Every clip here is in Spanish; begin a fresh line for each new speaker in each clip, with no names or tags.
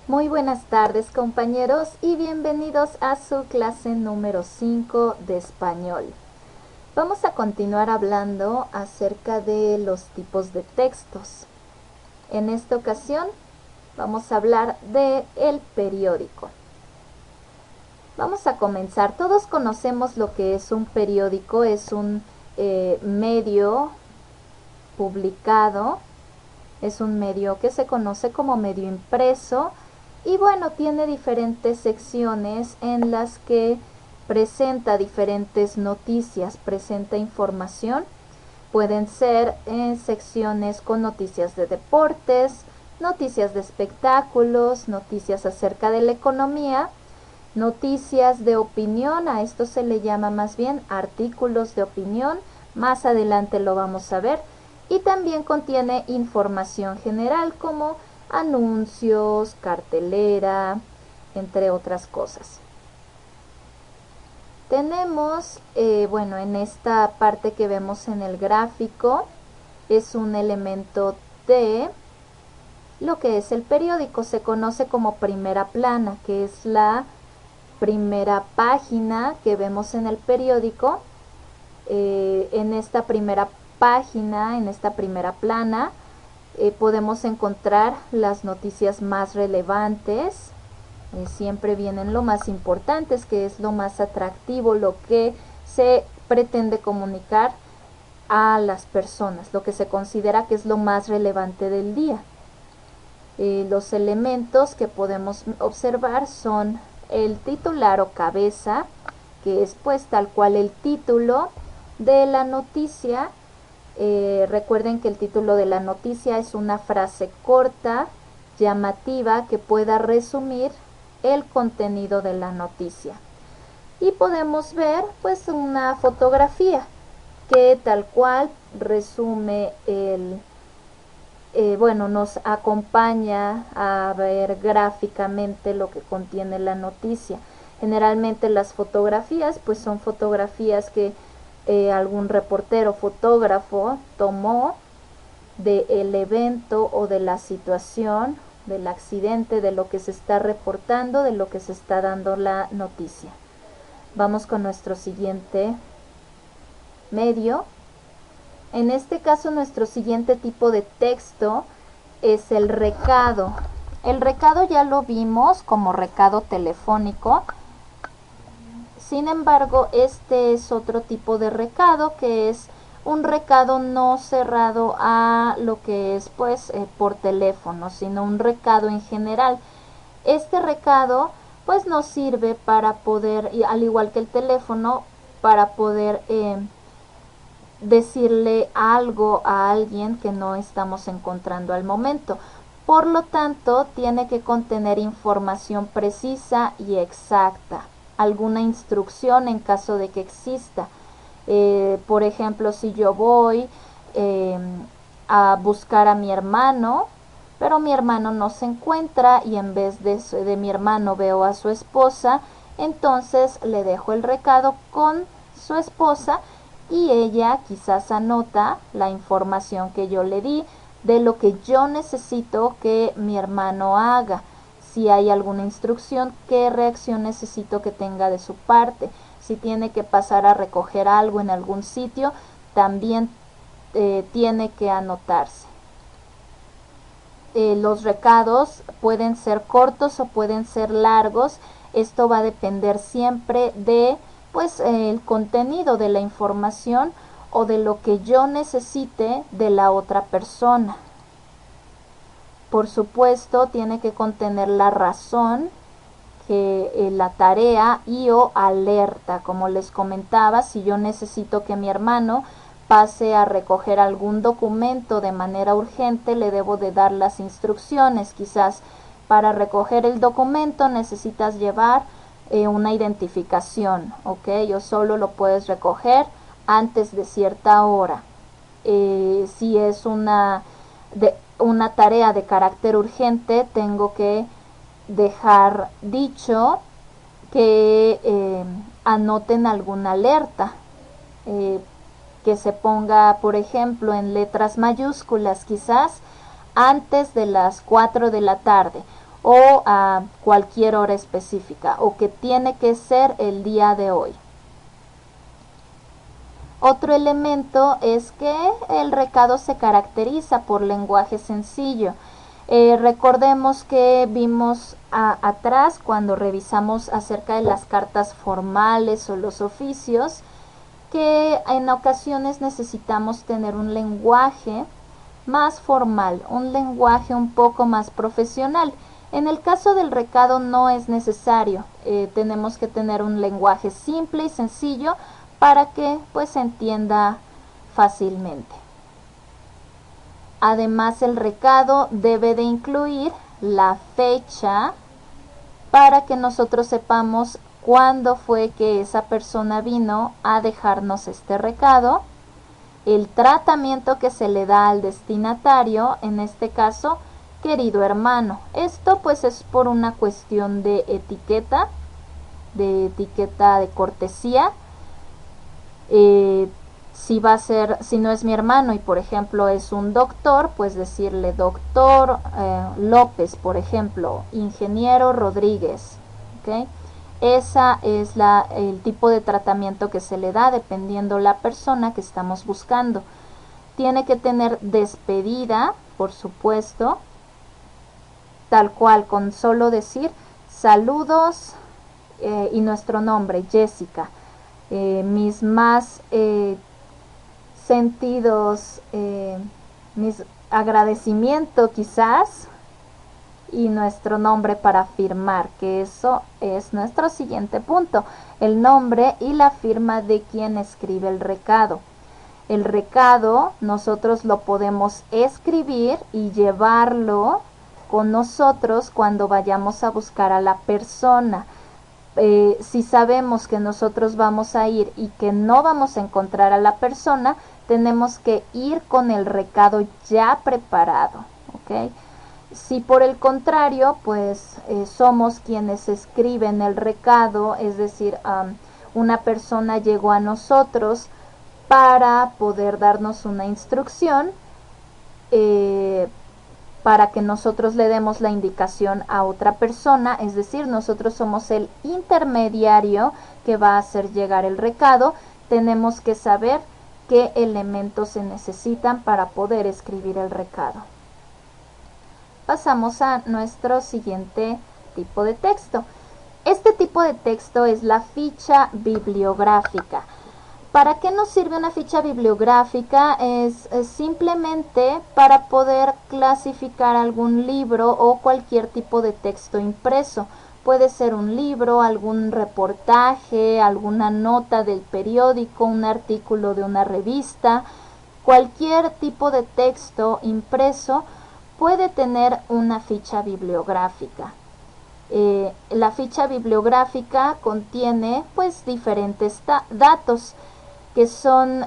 Muy buenas tardes, compañeros, y bienvenidos a su clase número 5 de español. Vamos a continuar hablando acerca de los tipos de textos. En esta ocasión vamos a hablar de el periódico. Vamos a comenzar. Todos conocemos lo que es un periódico. Es un medio publicado. Es un medio que se conoce como medio impreso. Y bueno, tiene diferentes secciones en las que presenta diferentes noticias, presenta información. Pueden ser secciones con noticias de deportes, noticias de espectáculos, noticias acerca de la economía, noticias de opinión, a esto se le llama más bien artículos de opinión, más adelante lo vamos a ver, y también contiene información general como anuncios, cartelera, entre otras cosas. Tenemos, bueno, en esta parte que vemos en el gráfico, es un elemento de lo que es el periódico. Se conoce como primera plana, que es la primera página que vemos en el periódico. En esta primera página, en esta primera plana, podemos encontrar las noticias más relevantes. Siempre vienen lo más importantes, que es lo más atractivo, lo que se pretende comunicar a las personas, lo que se considera que es lo más relevante del día. Los elementos que podemos observar son el titular o cabeza, que es pues tal cual el título de la noticia. Recuerden que el título de la noticia es una frase corta, llamativa, que pueda resumir el contenido de la noticia. Y podemos ver pues una fotografía que tal cual resume bueno, nos acompaña a ver gráficamente lo que contiene la noticia. Generalmente las fotografías pues son fotografías que algún reportero fotógrafo tomó del evento o de la situación, del accidente, de lo que se está reportando, de lo que se está dando la noticia. Vamos con nuestro siguiente medio. En este caso, nuestro siguiente tipo de texto es el recado. El recado ya lo vimos como recado telefónico. Sin embargo, este es otro tipo de recado, que es un recado no cerrado a lo que es pues por teléfono, sino un recado en general. Este recado pues nos sirve para poder, al igual que el teléfono, para poder decirle algo a alguien que no estamos encontrando al momento. Por lo tanto, tiene que contener información precisa y exacta, alguna instrucción en caso de que exista. Por ejemplo, si yo voy a buscar a mi hermano, pero mi hermano no se encuentra y en vez de mi hermano veo a su esposa, entonces le dejo el recado con su esposa y ella quizás anota la información que yo le di de lo que yo necesito que mi hermano haga. Si hay alguna instrucción, qué reacción necesito que tenga de su parte. Si tiene que pasar a recoger algo en algún sitio, también tiene que anotarse. Los recados pueden ser cortos o pueden ser largos. Esto va a depender siempre de pues el contenido de la información o de lo que yo necesite de la otra persona. Por supuesto, tiene que contener la razón, la tarea y o alerta. Como les comentaba, si yo necesito que mi hermano pase a recoger algún documento de manera urgente, le debo de dar las instrucciones. Quizás para recoger el documento necesitas llevar una identificación, ¿ok? O solo lo puedes recoger antes de cierta hora. Si es una tarea de carácter urgente, tengo que dejar dicho que anoten alguna alerta, que se ponga, por ejemplo, en letras mayúsculas, quizás antes de las 4 de la tarde, o a cualquier hora específica, o que tiene que ser el día de hoy. Otro elemento es que el recado se caracteriza por lenguaje sencillo. Recordemos que vimos atrás cuando revisamos acerca de las cartas formales o los oficios, que en ocasiones necesitamos tener un lenguaje más formal, un lenguaje un poco más profesional. En el caso del recado no es necesario, tenemos que tener un lenguaje simple y sencillo para que pues se entienda fácilmente. Además, el recado debe de incluir la fecha para que nosotros sepamos cuándo fue que esa persona vino a dejarnos este recado, el tratamiento que se le da al destinatario, en este caso, querido hermano. Esto pues es por una cuestión de etiqueta de cortesía. Si no es mi hermano y por ejemplo es un doctor, pues decirle doctor López, por ejemplo, ingeniero Rodríguez, ¿okay? Esa es el tipo de tratamiento que se le da dependiendo la persona que estamos buscando. Tiene que tener despedida, por supuesto, tal cual, con solo decir saludos y nuestro nombre, Jessica. Mis más sentidos, mis agradecimiento quizás, y nuestro nombre para firmar, que eso es nuestro siguiente punto, el nombre y la firma de quien escribe el recado. El recado nosotros lo podemos escribir y llevarlo con nosotros cuando vayamos a buscar a la persona. Si sabemos que nosotros vamos a ir y que no vamos a encontrar a la persona, tenemos que ir con el recado ya preparado, ¿ok? Si por el contrario, pues somos quienes escriben el recado, es decir, una persona llegó a nosotros para poder darnos una instrucción, para que nosotros le demos la indicación a otra persona, es decir, nosotros somos el intermediario que va a hacer llegar el recado, tenemos que saber qué elementos se necesitan para poder escribir el recado. Pasamos a nuestro siguiente tipo de texto. Este tipo de texto es la ficha bibliográfica. ¿Para qué nos sirve una ficha bibliográfica? Es simplemente para poder clasificar algún libro o cualquier tipo de texto impreso. Puede ser un libro, algún reportaje, alguna nota del periódico, un artículo de una revista. Cualquier tipo de texto impreso puede tener una ficha bibliográfica. La ficha bibliográfica contiene pues diferentes datos que son,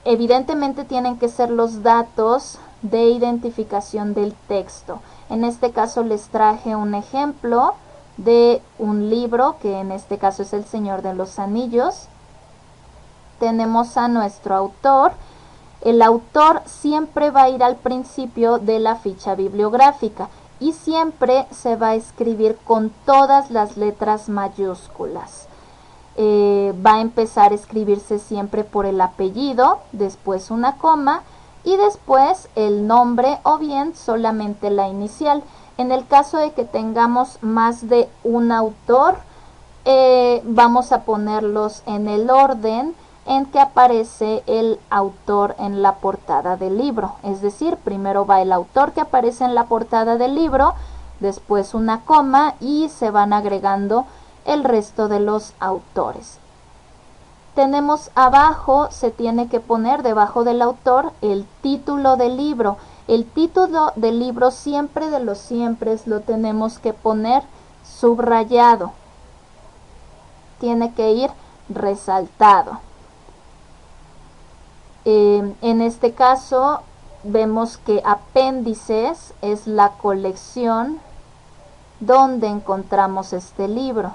evidentemente tienen que ser los datos de identificación del texto. En este caso les traje un ejemplo de un libro, que en este caso es El Señor de los Anillos. Tenemos a nuestro autor. El autor siempre va a ir al principio de la ficha bibliográfica y siempre se va a escribir con todas las letras mayúsculas. Va a empezar a escribirse siempre por el apellido, después una coma y después el nombre o bien solamente la inicial. En el caso de que tengamos más de un autor, vamos a ponerlos en el orden en que aparece el autor en la portada del libro. Es decir, primero va el autor que aparece en la portada del libro, después una coma y se van agregando el resto de los autores. Tenemos abajo, se tiene que poner debajo del autor el título del libro. El título del libro siempre de los siempre lo tenemos que poner subrayado. Tiene que ir resaltado. En este caso vemos que apéndices es la colección donde encontramos este libro.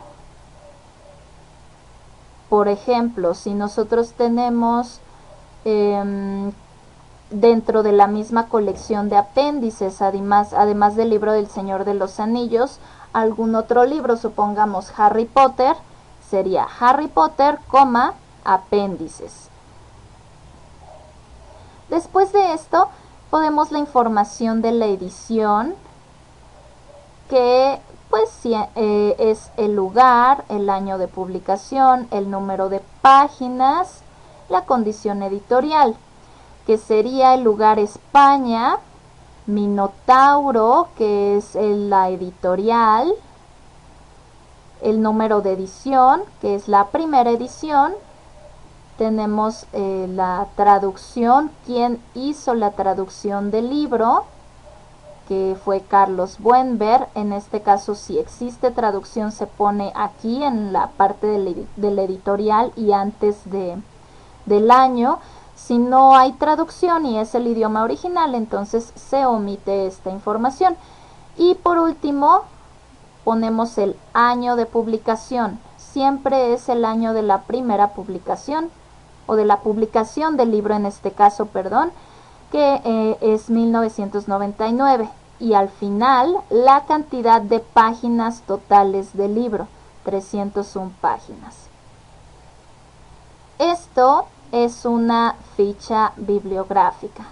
Por ejemplo, si nosotros tenemos dentro de la misma colección de apéndices, además del libro del Señor de los Anillos, algún otro libro, supongamos Harry Potter, sería Harry Potter, apéndices. Después de esto, podemos la información de la edición, que pues es el lugar, el año de publicación, el número de páginas, la condición editorial, que sería el lugar España, Minotauro, que es la editorial, el número de edición, que es la primera edición, tenemos la traducción, quién hizo la traducción del libro, que fue Carlos Buenver. En este caso, si existe traducción, se pone aquí en la parte del editorial y antes del año. Si no hay traducción y es el idioma original, entonces se omite esta información. Y por último, ponemos el año de publicación. Siempre es el año de la primera publicación, o de la publicación del libro en este caso, perdón, que es 1999, y al final la cantidad de páginas totales del libro, 301 páginas. Esto es una ficha bibliográfica.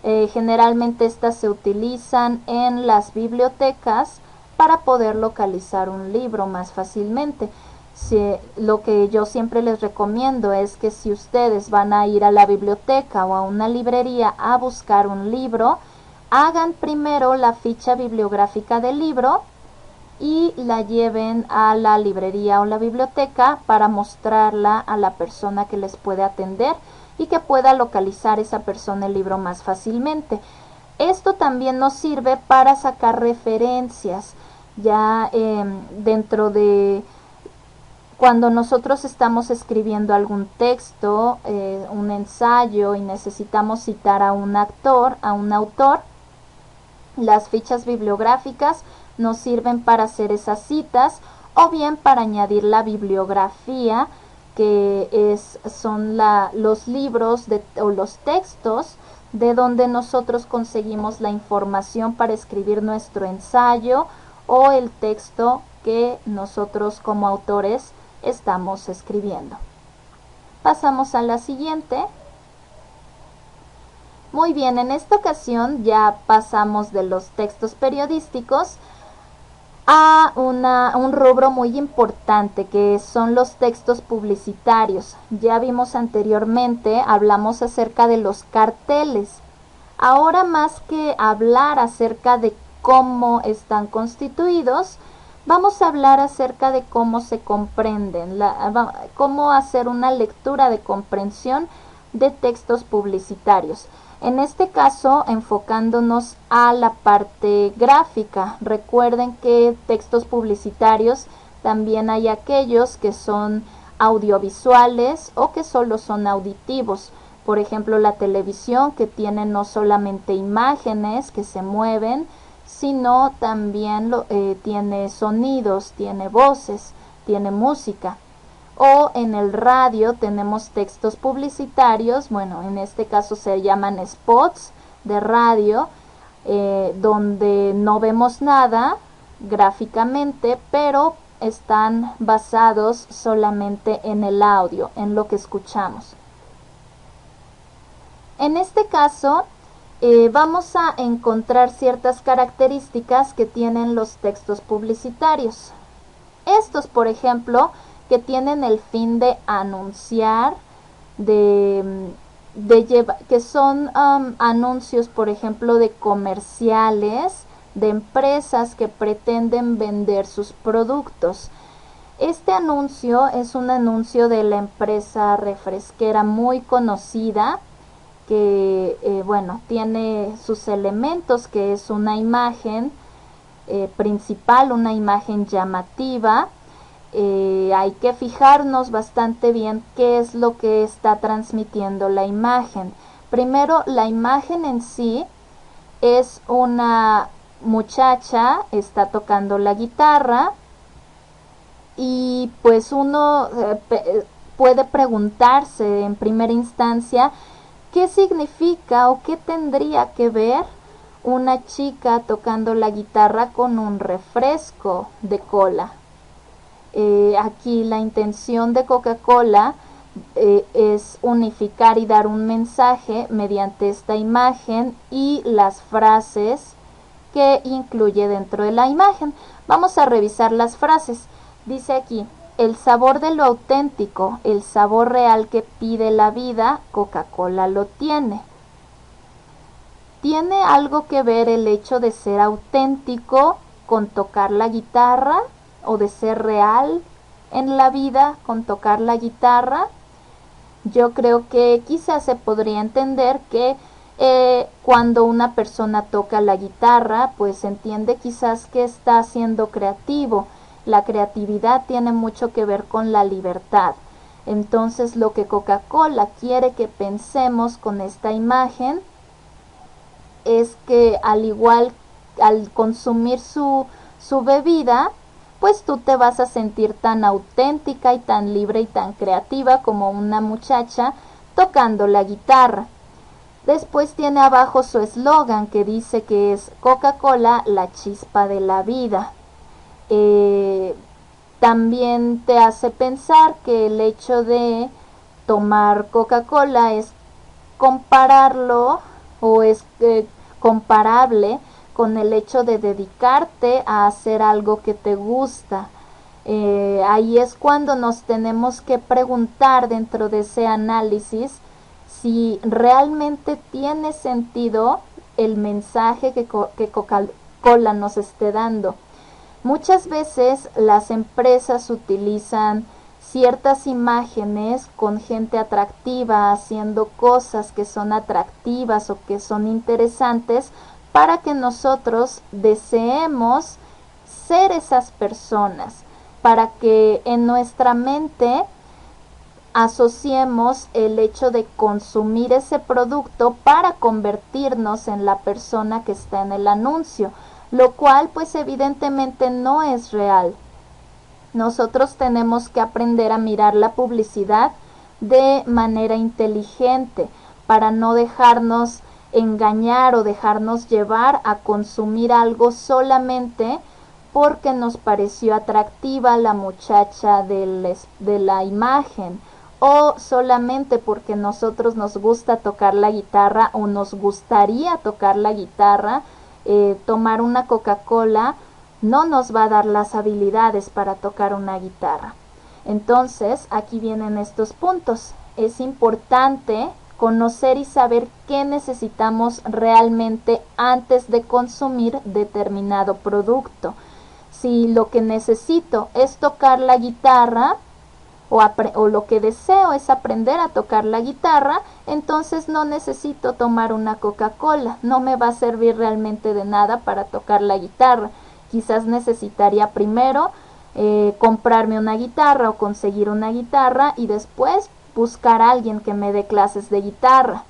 Generalmente estas se utilizan en las bibliotecas para poder localizar un libro más fácilmente. Lo que yo siempre les recomiendo es que si ustedes van a ir a la biblioteca o a una librería a buscar un libro, hagan primero la ficha bibliográfica del libro y la lleven a la librería o la biblioteca para mostrarla a la persona que les puede atender y que pueda localizar esa persona el libro más fácilmente. Esto también nos sirve para sacar referencias ya dentro de cuando nosotros estamos escribiendo algún texto, un ensayo, y necesitamos citar a un autor. Las fichas bibliográficas nos sirven para hacer esas citas, o bien para añadir la bibliografía, que son los libros o los textos de donde nosotros conseguimos la información para escribir nuestro ensayo o el texto que nosotros como autores estamos escribiendo. Pasamos a la siguiente. Muy bien, en esta ocasión ya pasamos de los textos periodísticos a un rubro muy importante, que son los textos publicitarios. Ya vimos anteriormente, hablamos acerca de los carteles. Ahora, más que hablar acerca de cómo están constituidos, vamos a hablar acerca de cómo se comprenden, cómo hacer una lectura de comprensión de textos publicitarios. En este caso, enfocándonos a la parte gráfica. Recuerden que textos publicitarios también hay aquellos que son audiovisuales o que solo son auditivos. Por ejemplo, la televisión, que tiene no solamente imágenes que se mueven, sino también tiene sonidos, tiene voces, tiene música. O en el radio tenemos textos publicitarios, bueno, en este caso se llaman spots de radio, donde no vemos nada gráficamente, pero están basados solamente en el audio, en lo que escuchamos. En este caso, vamos a encontrar ciertas características que tienen los textos publicitarios. Estos, por ejemplo, que tienen el fin de anunciar, que son anuncios, por ejemplo, de comerciales, de empresas que pretenden vender sus productos. Este anuncio es un anuncio de la empresa refresquera muy conocida, que bueno, tiene sus elementos, que es una imagen principal, una imagen llamativa. Hay que fijarnos bastante bien qué es lo que está transmitiendo la imagen. Primero, la imagen en sí es una muchacha, está tocando la guitarra, y pues uno puede preguntarse en primera instancia ¿Qué significa o qué tendría que ver una chica tocando la guitarra con un refresco de cola? Aquí la intención de Coca-Cola es unificar y dar un mensaje mediante esta imagen y las frases que incluye dentro de la imagen. Vamos a revisar las frases. Dice aquí: el sabor de lo auténtico, el sabor real que pide la vida, Coca-Cola lo tiene. ¿Tiene algo que ver el hecho de ser auténtico con tocar la guitarra o de ser real en la vida con tocar la guitarra? Yo creo que quizás se podría entender que cuando una persona toca la guitarra, pues entiende quizás que está siendo creativo. La creatividad tiene mucho que ver con la libertad. Entonces lo que Coca-Cola quiere que pensemos con esta imagen es que al igual al consumir su bebida, pues tú te vas a sentir tan auténtica y tan libre y tan creativa como una muchacha tocando la guitarra. Después tiene abajo su eslogan que dice que es Coca-Cola, la chispa de la vida. También te hace pensar que el hecho de tomar Coca-Cola es compararlo o es comparable con el hecho de dedicarte a hacer algo que te gusta. Ahí es cuando nos tenemos que preguntar dentro de ese análisis si realmente tiene sentido el mensaje que Coca-Cola nos esté dando. Muchas veces las empresas utilizan ciertas imágenes con gente atractiva haciendo cosas que son atractivas o que son interesantes para que nosotros deseemos ser esas personas, para que en nuestra mente asociemos el hecho de consumir ese producto para convertirnos en la persona que está en el anuncio, lo cual pues evidentemente no es real. Nosotros tenemos que aprender a mirar la publicidad de manera inteligente para no dejarnos engañar o dejarnos llevar a consumir algo solamente porque nos pareció atractiva la muchacha de la imagen, o solamente porque nosotros nos gusta tocar la guitarra o nos gustaría tocar la guitarra. Tomar una Coca-Cola no nos va a dar las habilidades para tocar una guitarra. Entonces, aquí vienen estos puntos. Es importante conocer y saber qué necesitamos realmente antes de consumir determinado producto. Si lo que necesito es tocar la guitarra o lo que deseo es aprender a tocar la guitarra, entonces no necesito tomar una Coca-Cola, no me va a servir realmente de nada para tocar la guitarra. Quizás necesitaría primero comprarme una guitarra o conseguir una guitarra y después buscar a alguien que me dé clases de guitarra.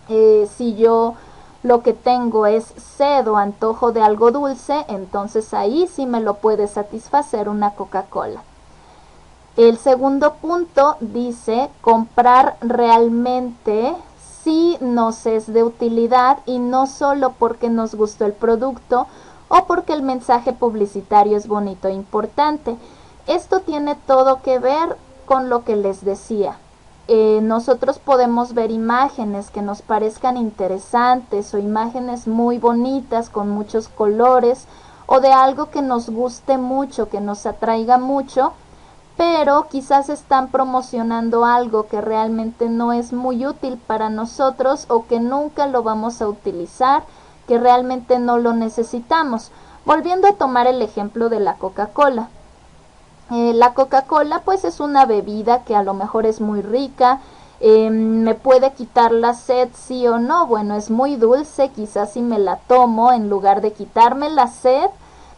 Si yo lo que tengo es sed o antojo de algo dulce, entonces ahí sí me lo puede satisfacer una Coca-Cola. El segundo punto dice comprar realmente si nos es de utilidad y no solo porque nos gustó el producto o porque el mensaje publicitario es bonito e importante. Esto tiene todo que ver con lo que les decía. Nosotros podemos ver imágenes que nos parezcan interesantes o imágenes muy bonitas con muchos colores o de algo que nos guste mucho, que nos atraiga mucho, pero quizás están promocionando algo que realmente no es muy útil para nosotros o que nunca lo vamos a utilizar, que realmente no lo necesitamos. Volviendo a tomar el ejemplo de la Coca-Cola. La Coca-Cola pues es una bebida que a lo mejor es muy rica, me puede quitar la sed sí o no. Bueno, es muy dulce, quizás si me la tomo en lugar de quitarme la sed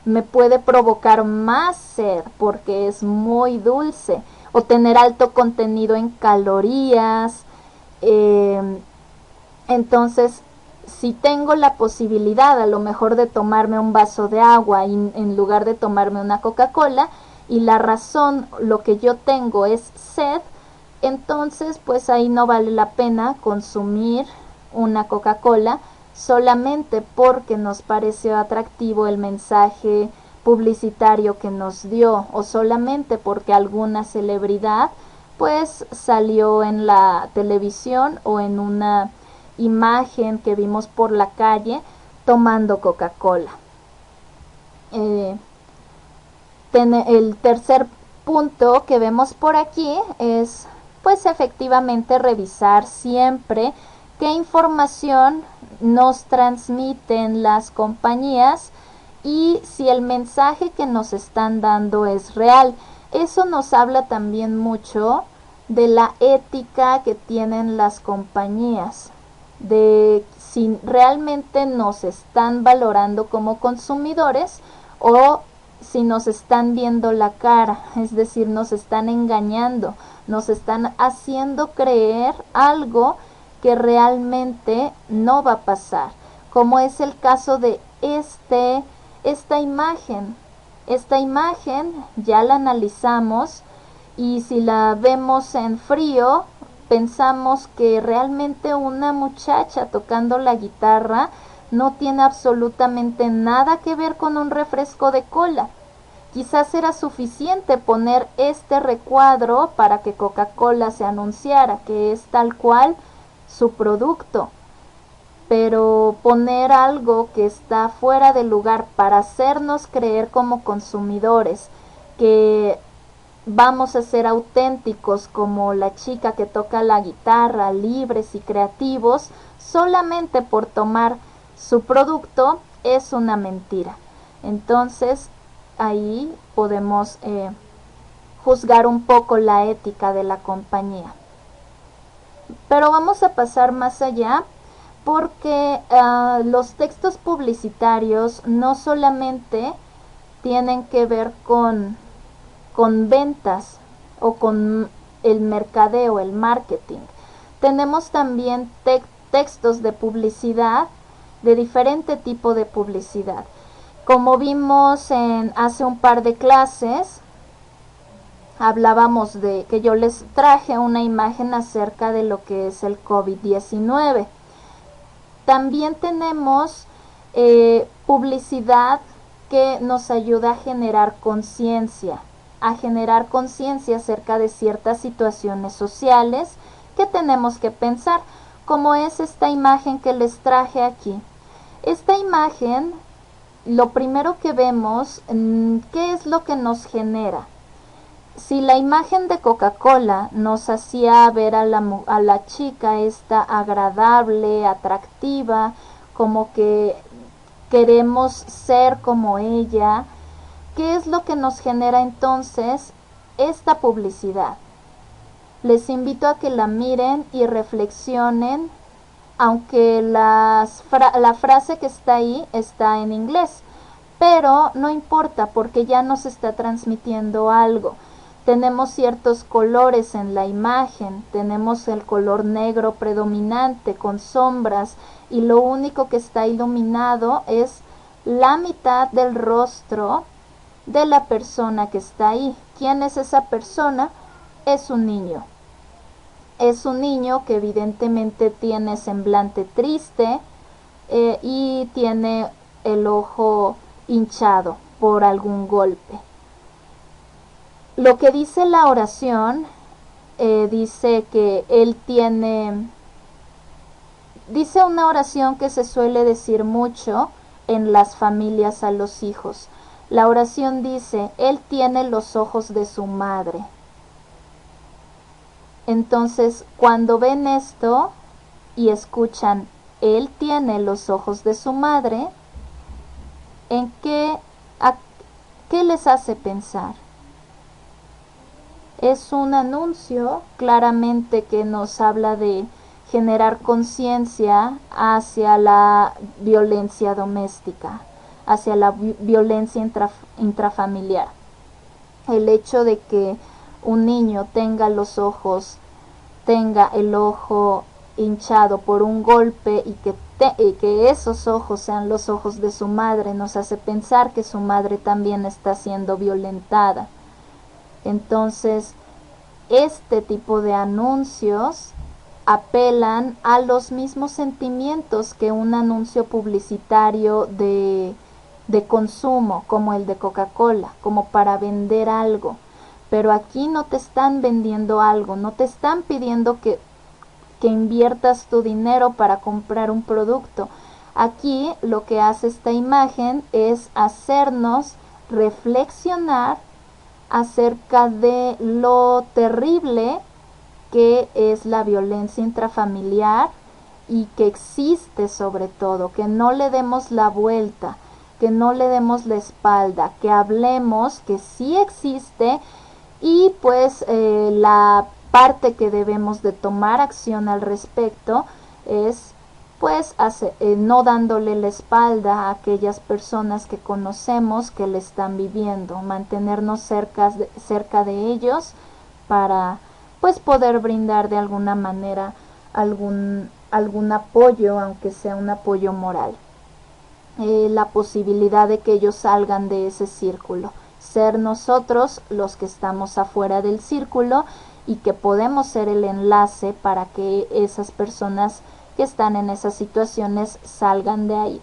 me puede provocar más sed porque es muy dulce, o tener alto contenido en calorías. Entonces, si tengo la posibilidad a lo mejor de tomarme un vaso de agua en lugar de tomarme una Coca-Cola, y la razón, lo que yo tengo es sed, Entonces, pues ahí no vale la pena consumir una Coca-Cola solamente porque nos pareció atractivo el mensaje publicitario que nos dio, o solamente porque alguna celebridad pues salió en la televisión o en una imagen que vimos por la calle tomando Coca-Cola. El tercer punto que vemos por aquí es pues efectivamente revisar siempre qué información nos transmiten las compañías y si el mensaje que nos están dando es real. Eso nos habla también mucho de la ética que tienen las compañías, de si realmente nos están valorando como consumidores o si nos están viendo la cara, es decir, nos están engañando, nos están haciendo creer algo que realmente no va a pasar, como es el caso de esta imagen. Esta imagen ya la analizamos y si la vemos en frío, pensamos que realmente una muchacha tocando la guitarra no tiene absolutamente nada que ver con un refresco de cola. Quizás era suficiente poner este recuadro para que Coca-Cola se anunciara que es tal cual su producto. Pero poner algo que está fuera de lugar para hacernos creer como consumidores que vamos a ser auténticos como la chica que toca la guitarra, libres y creativos, solamente por tomar su producto, es una mentira. Entonces, ahí podemos juzgar un poco la ética de la compañía. Pero vamos a pasar más allá porque los textos publicitarios no solamente tienen que ver con ventas o con el mercadeo, el marketing. Tenemos también textos de publicidad, de diferente tipo de publicidad. Como vimos hace un par de clases, hablábamos de que yo les traje una imagen acerca de lo que es el COVID-19. También tenemos publicidad que nos ayuda a generar conciencia acerca de ciertas situaciones sociales que tenemos que pensar, como es esta imagen que les traje aquí. Esta imagen, lo primero que vemos, ¿qué es lo que nos genera? Si la imagen de Coca-Cola nos hacía ver a la chica esta agradable, atractiva, como que queremos ser como ella, ¿qué es lo que nos genera entonces esta publicidad? Les invito a que la miren y reflexionen, aunque la frase que está ahí está en inglés, pero no importa porque ya nos está transmitiendo algo. Tenemos ciertos colores en la imagen, tenemos el color negro predominante con sombras y lo único que está iluminado es la mitad del rostro de la persona que está ahí. ¿Quién es esa persona? Es un niño. Es un niño que evidentemente tiene semblante triste y tiene el ojo hinchado por algún golpe. Lo que dice la oración, dice que él dice una oración que se suele decir mucho en las familias a los hijos. La oración dice, él tiene los ojos de su madre. Entonces, cuando ven esto y escuchan, él tiene los ojos de su madre, ¿qué les hace pensar? Es un anuncio claramente que nos habla de generar conciencia hacia la violencia doméstica, hacia la violencia intrafamiliar. El hecho de que un niño tenga el ojo hinchado por un golpe y que esos ojos sean los ojos de su madre nos hace pensar que su madre también está siendo violentada. Entonces, este tipo de anuncios apelan a los mismos sentimientos que un anuncio publicitario de consumo, como el de Coca-Cola, como para vender algo. Pero aquí no te están vendiendo algo, no te están pidiendo que inviertas tu dinero para comprar un producto. Aquí lo que hace esta imagen es hacernos reflexionar acerca de lo terrible que es la violencia intrafamiliar y que existe, sobre todo, que no le demos la vuelta, que no le demos la espalda, que hablemos que sí existe y pues la parte que debemos de tomar acción al respecto es pues no dándole la espalda a aquellas personas que conocemos que le están viviendo, mantenernos cerca de ellos para pues poder brindar de alguna manera algún apoyo, aunque sea un apoyo moral. La posibilidad de que ellos salgan de ese círculo, ser nosotros los que estamos afuera del círculo y que podemos ser el enlace para que esas personas que están en esas situaciones salgan de ahí.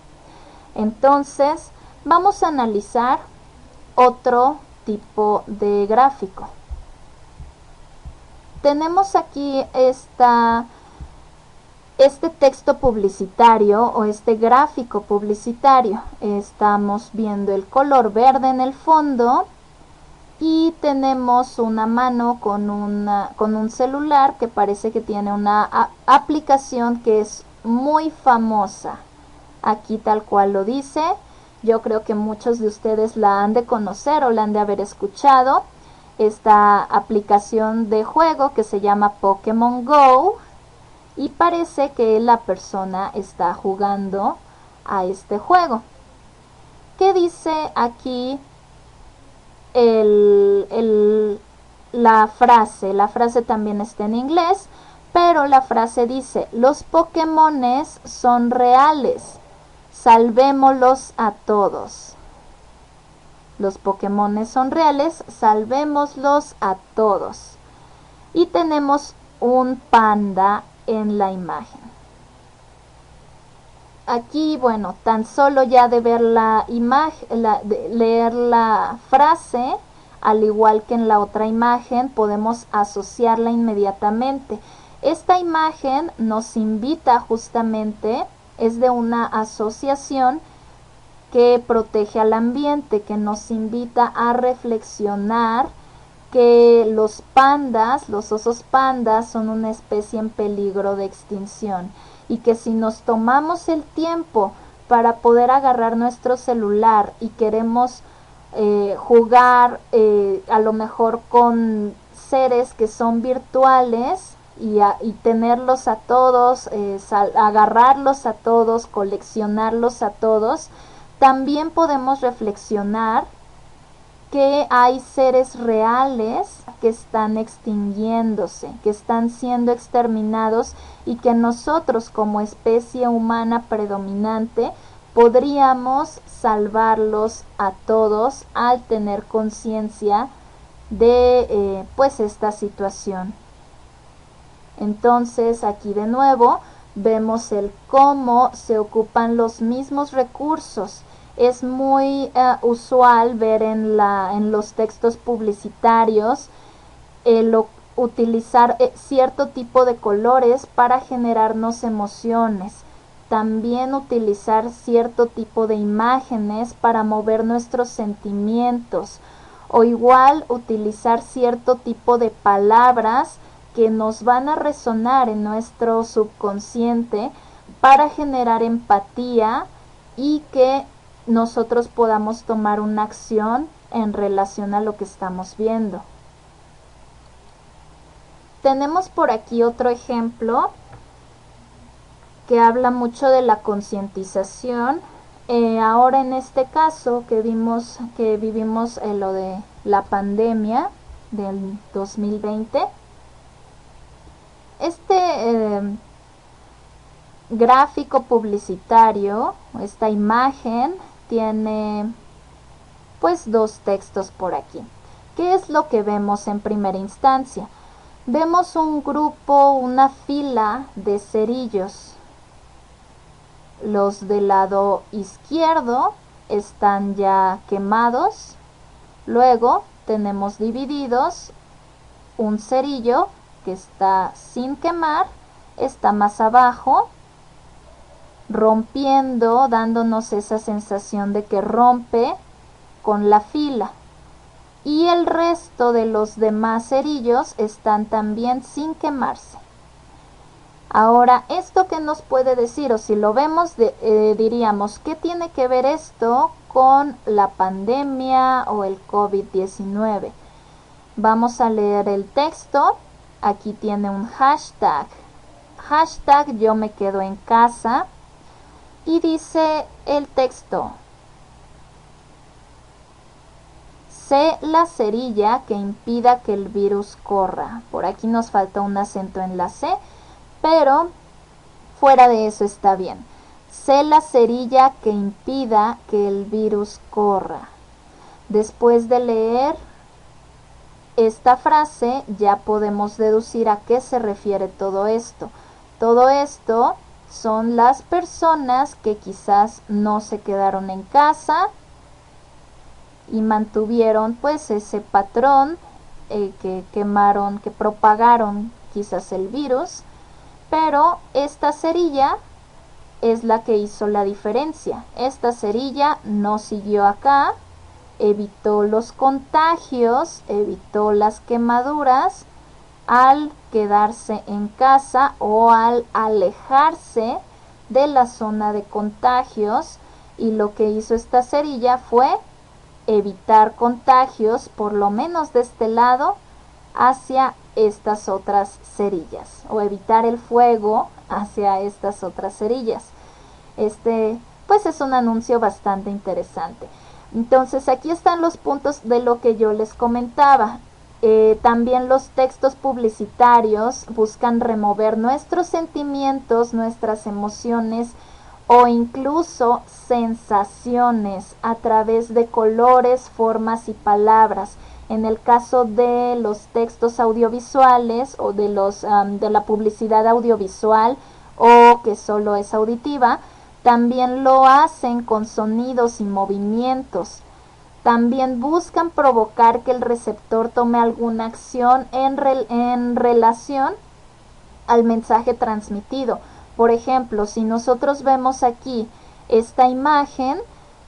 Entonces, vamos a analizar otro tipo de gráfico. Tenemos aquí este texto publicitario o este gráfico publicitario. Estamos viendo el color verde en el fondo y tenemos una mano con un celular que parece que tiene una aplicación que es muy famosa. Aquí tal cual lo dice. Yo creo que muchos de ustedes la han de conocer o la han de haber escuchado. Esta aplicación de juego que se llama Pokémon Go. Y parece que la persona está jugando a este juego. ¿Qué dice aquí la frase? La frase también está en inglés, pero la frase dice: los Pokémones son reales, salvémoslos a todos. Los Pokémones son reales, salvémoslos a todos. Y tenemos un panda en la imagen. Aquí, bueno, tan solo ya de ver la imagen, de leer la frase, al igual que en la otra imagen, podemos asociarla inmediatamente. Esta imagen nos invita justamente, es de una asociación que protege al ambiente, que nos invita a reflexionar que los pandas, los osos pandas, son una especie en peligro de extinción y que si nos tomamos el tiempo para poder agarrar nuestro celular y queremos jugar a lo mejor con seres que son virtuales y tenerlos a todos, agarrarlos a todos, coleccionarlos a todos, también podemos reflexionar que hay seres reales que están extinguiéndose, que están siendo exterminados y que nosotros como especie humana predominante podríamos salvarlos a todos al tener conciencia de pues esta situación. Entonces aquí de nuevo vemos el cómo se ocupan los mismos recursos. Es muy usual ver en los textos publicitarios utilizar cierto tipo de colores para generarnos emociones. También utilizar cierto tipo de imágenes para mover nuestros sentimientos. O igual utilizar cierto tipo de palabras que nos van a resonar en nuestro subconsciente para generar empatía y que nosotros podamos tomar una acción en relación a lo que estamos viendo. Tenemos por aquí otro ejemplo que habla mucho de la concientización. Ahora en este caso que vivimos lo de la pandemia del 2020, este gráfico publicitario, esta imagen, tiene pues dos textos por aquí. ¿Qué es lo que vemos en primera instancia? vemos un grupo, una fila de cerillos. Los del lado izquierdo están ya quemados. Luego tenemos divididos un cerillo que está sin quemar, está más abajo, rompiendo, dándonos esa sensación de que rompe con la fila. Y el resto de los demás cerillos están también sin quemarse. Ahora, ¿esto qué nos puede decir? O si lo vemos, diríamos, ¿qué tiene que ver esto con la pandemia o el COVID-19? Vamos a leer el texto. Aquí tiene un hashtag. Hashtag yo me quedo en casa. Y dice el texto: sé la cerilla que impida que el virus corra. Por aquí nos falta un acento en la C, pero fuera de eso está bien. Sé la cerilla que impida que el virus corra. Después de leer esta frase ya podemos deducir a qué se refiere todo esto. Todo esto son las personas que quizás no se quedaron en casa y mantuvieron pues ese patrón que quemaron, que propagaron quizás el virus, pero esta cerilla es la que hizo la diferencia. Esta cerilla no siguió acá, evitó los contagios, evitó las quemaduras al quedarse en casa o al alejarse de la zona de contagios, y lo que hizo esta cerilla fue evitar contagios, por lo menos de este lado, hacia estas otras cerillas, o evitar el fuego hacia estas otras cerillas. Pues es un anuncio bastante interesante. Entonces aquí están los puntos de lo que yo les comentaba. También los textos publicitarios buscan remover nuestros sentimientos, nuestras emociones o incluso sensaciones a través de colores, formas y palabras. En el caso de los textos audiovisuales o de la publicidad audiovisual o que solo es auditiva, también lo hacen con sonidos y movimientos. También buscan provocar que el receptor tome alguna acción en relación al mensaje transmitido. Por ejemplo, si nosotros vemos aquí esta imagen,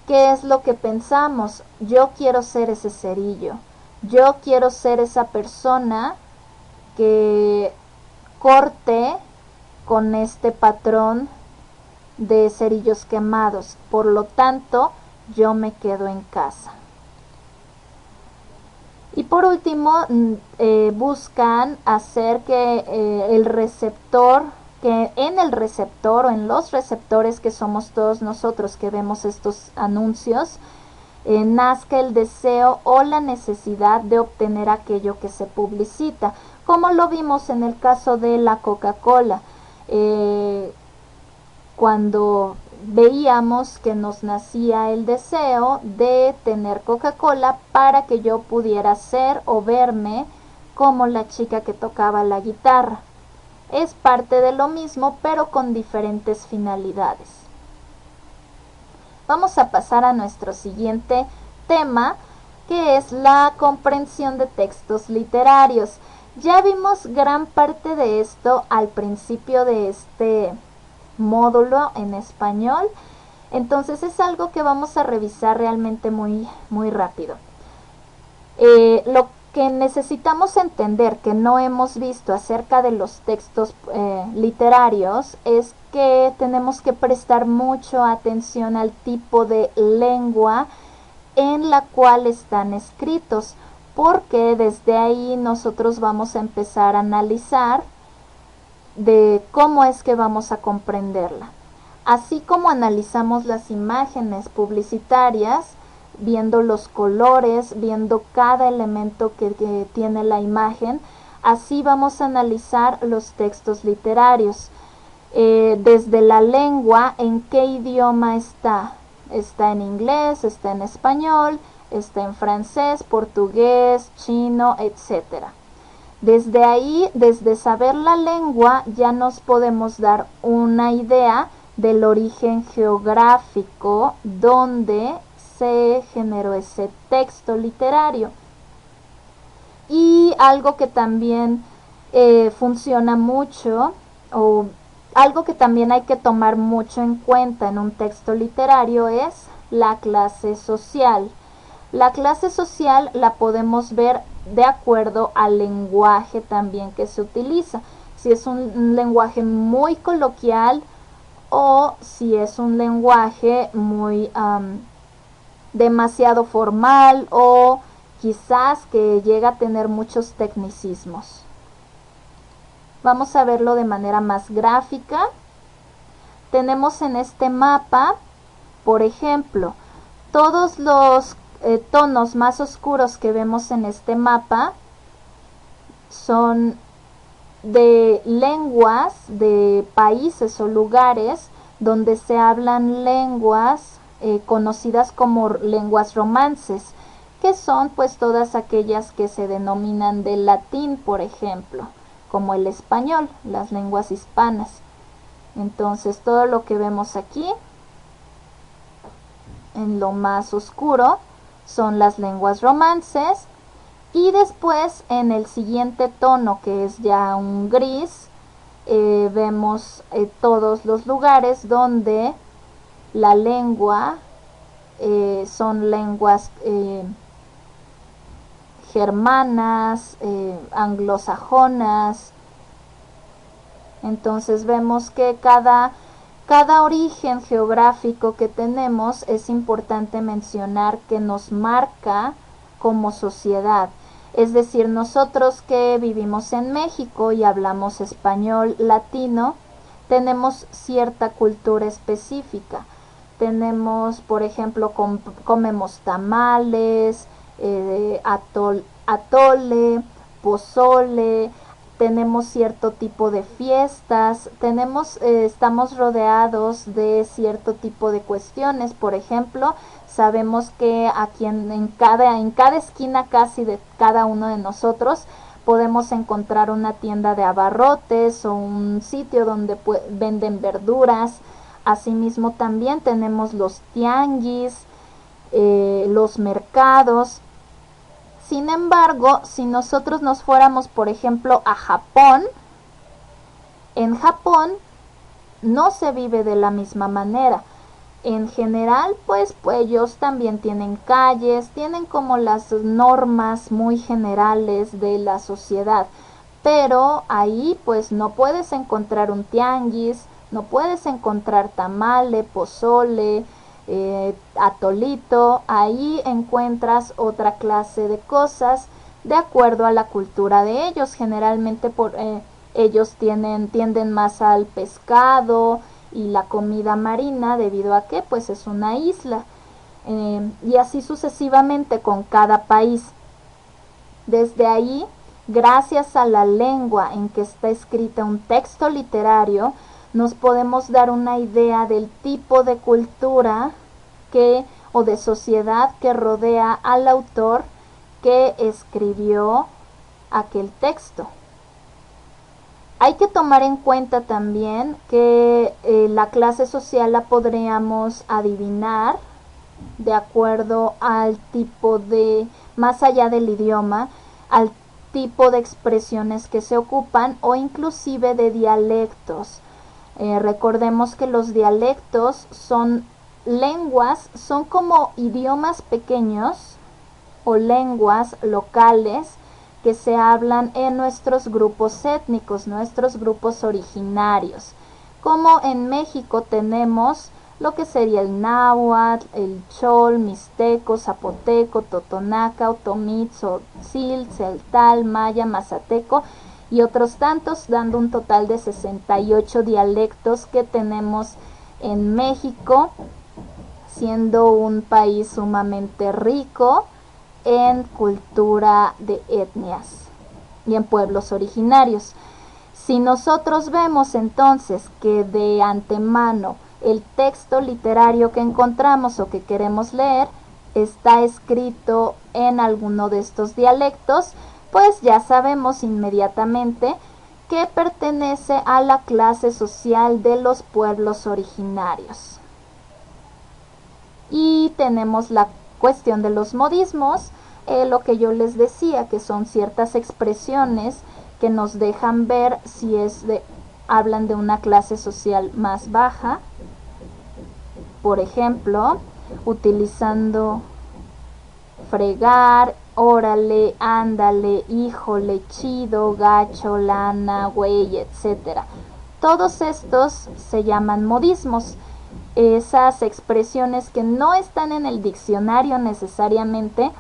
¿qué es lo que pensamos? Yo quiero ser ese cerillo. Yo quiero ser esa persona que corte con este patrón de cerillos quemados. Por lo tanto, yo me quedo en casa. Y por último, buscan hacer que el receptor, que en el receptor o en los receptores que somos todos nosotros que vemos estos anuncios, nazca el deseo o la necesidad de obtener aquello que se publicita, como lo vimos en el caso de la Coca-Cola. Cuando veíamos que nos nacía el deseo de tener Coca-Cola para que yo pudiera ser o verme como la chica que tocaba la guitarra. Es parte de lo mismo, pero con diferentes finalidades. Vamos a pasar a nuestro siguiente tema, que es la comprensión de textos literarios. Ya vimos gran parte de esto al principio de este módulo en español, entonces es algo que vamos a revisar realmente muy rápido. Lo que necesitamos entender que no hemos visto acerca de los textos literarios es que tenemos que prestar mucho atención al tipo de lengua en la cual están escritos, porque desde ahí nosotros vamos a empezar a analizar de cómo es que vamos a comprenderla. Así como analizamos las imágenes publicitarias, viendo los colores, viendo cada elemento que tiene la imagen, así vamos a analizar los textos literarios. Desde la lengua, ¿en qué idioma está? Está en inglés, está en español, está en francés, portugués, chino, etc. Desde ahí, desde saber la lengua, ya nos podemos dar una idea del origen geográfico donde se generó ese texto literario. Y algo que también funciona mucho, o algo que también hay que tomar mucho en cuenta en un texto literario, es la clase social. La clase social la podemos ver de acuerdo al lenguaje también que se utiliza. Si es un lenguaje muy coloquial o si es un lenguaje muy demasiado formal o quizás que llega a tener muchos tecnicismos. Vamos a verlo de manera más gráfica. Tenemos en este mapa, por ejemplo, todos los tonos más oscuros que vemos en este mapa son de lenguas de países o lugares donde se hablan lenguas conocidas como lenguas romances, que son pues todas aquellas que se denominan del latín, por ejemplo, como el español, las lenguas hispanas. Entonces todo lo que vemos aquí en lo más oscuro son las lenguas romances, y después en el siguiente tono, que es ya un gris, vemos todos los lugares donde la lengua son lenguas germanas, anglosajonas. Entonces vemos que cada origen geográfico que tenemos es importante mencionar que nos marca como sociedad. Es decir, nosotros que vivimos en México y hablamos español latino, tenemos cierta cultura específica. Tenemos, por ejemplo, comemos tamales, atole, pozole, tenemos cierto tipo de fiestas, estamos rodeados de cierto tipo de cuestiones. Por ejemplo, sabemos que aquí en cada esquina casi de cada uno de nosotros podemos encontrar una tienda de abarrotes o un sitio donde venden verduras. Asimismo también tenemos los tianguis, los mercados. Sin embargo, si nosotros nos fuéramos, por ejemplo, a Japón, en Japón no se vive de la misma manera. En general, pues ellos también tienen calles, tienen como las normas muy generales de la sociedad, pero ahí pues no puedes encontrar un tianguis, no puedes encontrar tamale, pozole, atolito. Ahí encuentras otra clase de cosas de acuerdo a la cultura de ellos. Generalmente ellos tienden más al pescado y la comida marina, debido a que pues es una isla, y así sucesivamente con cada país. Desde ahí, gracias a la lengua en que está escrita un texto literario, nos podemos dar una idea del tipo de cultura o de sociedad que rodea al autor que escribió aquel texto. Hay que tomar en cuenta también que la clase social la podríamos adivinar de acuerdo al tipo de, más allá del idioma, al tipo de expresiones que se ocupan o inclusive de dialectos. Recordemos que los dialectos son lenguas, son como idiomas pequeños o lenguas locales que se hablan en nuestros grupos étnicos, nuestros grupos originarios. Como en México tenemos lo que sería el náhuatl, el chol, mixteco, zapoteco, totonaca, otomí, tzotzil, celtal, maya, mazateco y otros tantos, dando un total de 68 dialectos que tenemos en México, siendo un país sumamente rico en cultura de etnias y en pueblos originarios. Si nosotros vemos entonces que de antemano el texto literario que encontramos o que queremos leer está escrito en alguno de estos dialectos, pues ya sabemos inmediatamente que pertenece a la clase social de los pueblos originarios. Y tenemos la cuestión de los modismos, lo que yo les decía, que son ciertas expresiones que nos dejan ver si hablan de una clase social más baja. Por ejemplo, utilizando fregar, órale, ándale, híjole, chido, gacho, lana, güey, etc. Todos estos se llaman modismos. Esas expresiones que no están en el diccionario necesariamente,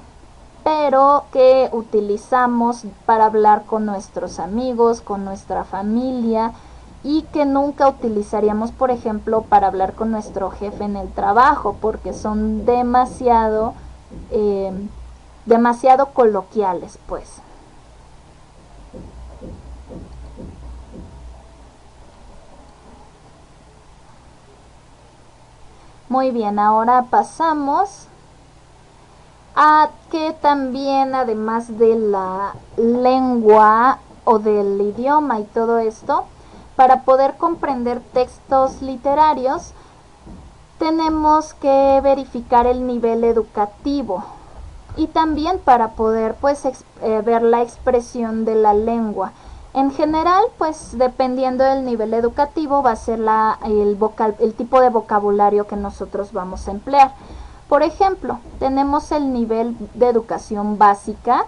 pero que utilizamos para hablar con nuestros amigos, con nuestra familia, y que nunca utilizaríamos, por ejemplo, para hablar con nuestro jefe en el trabajo, porque son demasiado coloquiales, pues. Muy bien, ahora pasamos a que también, además de la lengua o del idioma y todo esto, para poder comprender textos literarios, tenemos que verificar el nivel educativo y también para poder ver la expresión de la lengua. En general, pues dependiendo del nivel educativo va a ser el tipo de vocabulario que nosotros vamos a emplear. Por ejemplo, tenemos el nivel de educación básica.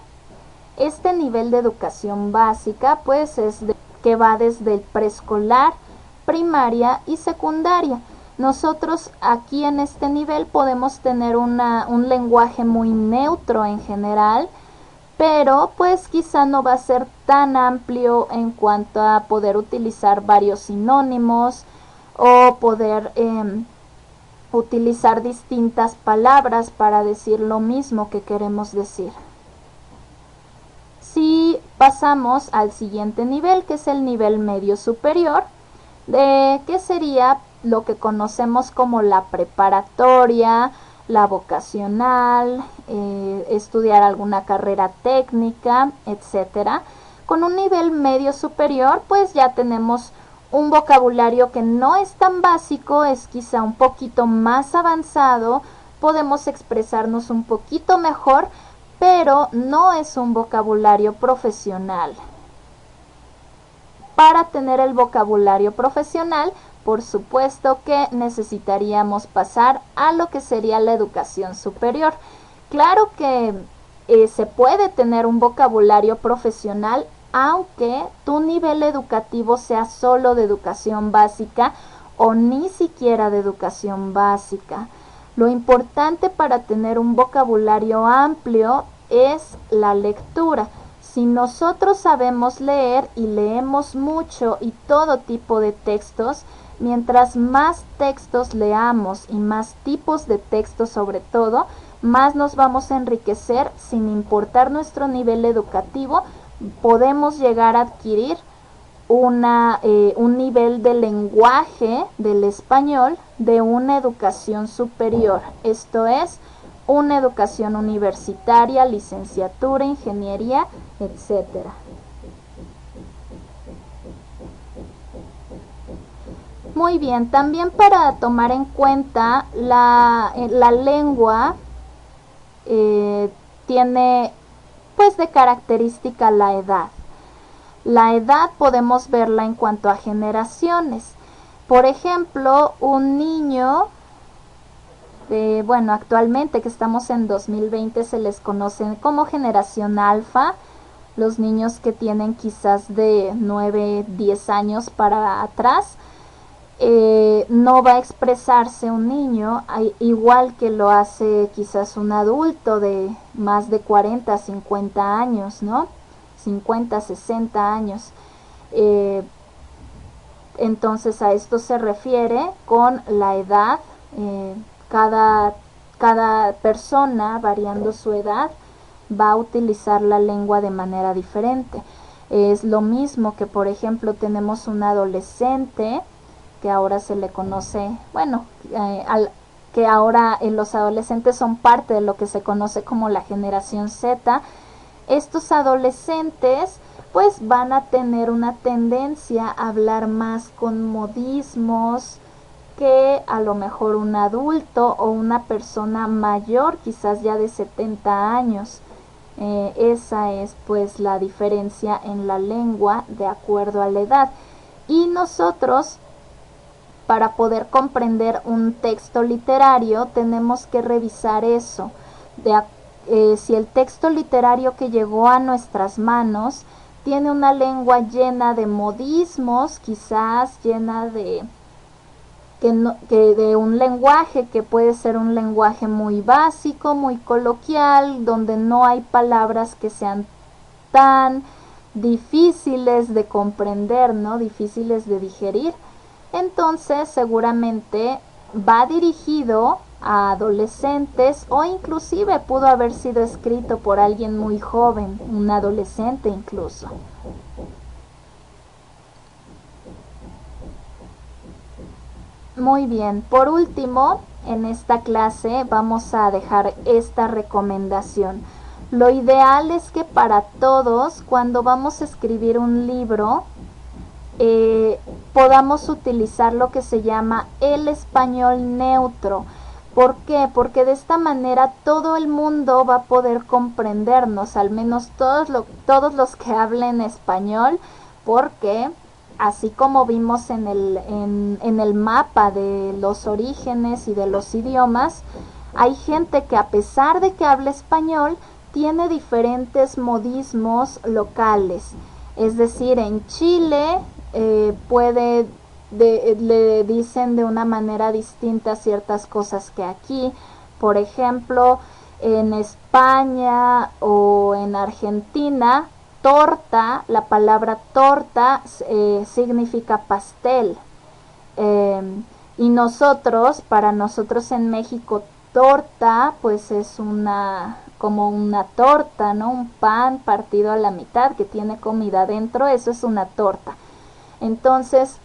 Este nivel de educación básica pues que va desde el preescolar, primaria y secundaria. Nosotros aquí en este nivel podemos tener un lenguaje muy neutro en general, pero pues quizá no va a ser tan amplio en cuanto a poder utilizar varios sinónimos o poder utilizar distintas palabras para decir lo mismo que queremos decir. Si pasamos al siguiente nivel, que es el nivel medio superior, que sería lo que conocemos como la preparatoria, la vocacional, estudiar alguna carrera técnica, etcétera. Con un nivel medio superior, pues ya tenemos un vocabulario que no es tan básico, es quizá un poquito más avanzado, podemos expresarnos un poquito mejor, pero no es un vocabulario profesional. Para tener el vocabulario profesional, por supuesto que necesitaríamos pasar a lo que sería la educación superior. Claro que se puede tener un vocabulario profesional, aunque tu nivel educativo sea solo de educación básica o ni siquiera de educación básica. Lo importante para tener un vocabulario amplio es la lectura. Si nosotros sabemos leer y leemos mucho y todo tipo de textos, mientras más textos leamos y más tipos de textos sobre todo, más nos vamos a enriquecer sin importar nuestro nivel educativo. Podemos llegar a adquirir un nivel de lenguaje del español de una educación superior, esto es, una educación universitaria, licenciatura, ingeniería, etcétera. Muy bien, también para tomar en cuenta la lengua tiene pues de característica la edad. La edad podemos verla en cuanto a generaciones. Por ejemplo, un niño, actualmente que estamos en 2020 se les conoce como generación alfa, los niños que tienen quizás de 9, 10 años para atrás. No va a expresarse un niño igual que lo hace quizás un adulto de más de 40, 50 años, ¿no? 50, 60 años. Entonces a esto se refiere con la edad. Cada persona, variando su edad, va a utilizar la lengua de manera diferente. Es lo mismo que, por ejemplo, tenemos un adolescente que ahora se le conoce, que ahora los adolescentes son parte de lo que se conoce como la generación Z, estos adolescentes pues van a tener una tendencia a hablar más con modismos que a lo mejor un adulto o una persona mayor, quizás ya de 70 años. Esa es pues la diferencia en la lengua de acuerdo a la edad. Y nosotros, para poder comprender un texto literario, tenemos que revisar eso. Si el texto literario que llegó a nuestras manos tiene una lengua llena de modismos, quizás llena de de un lenguaje que puede ser un lenguaje muy básico, muy coloquial, donde no hay palabras que sean tan difíciles de comprender, ¿no? Difíciles de digerir. Entonces, seguramente va dirigido a adolescentes o inclusive pudo haber sido escrito por alguien muy joven, un adolescente incluso. Muy bien, por último, en esta clase vamos a dejar esta recomendación. Lo ideal es que para todos, cuando vamos a escribir un libro, podamos utilizar lo que se llama el español neutro. ¿Por qué? Porque de esta manera todo el mundo va a poder comprendernos, al menos todos los que hablen español, porque así como vimos en el mapa de los orígenes y de los idiomas, hay gente que a pesar de que habla español, tiene diferentes modismos locales. Es decir, en Chile le dicen de una manera distinta ciertas cosas que aquí. Por ejemplo, en España o en Argentina, torta, la palabra torta significa pastel. Y para nosotros en México, torta pues es como una torta, ¿no? Un pan partido a la mitad que tiene comida dentro, eso es una torta. Entonces,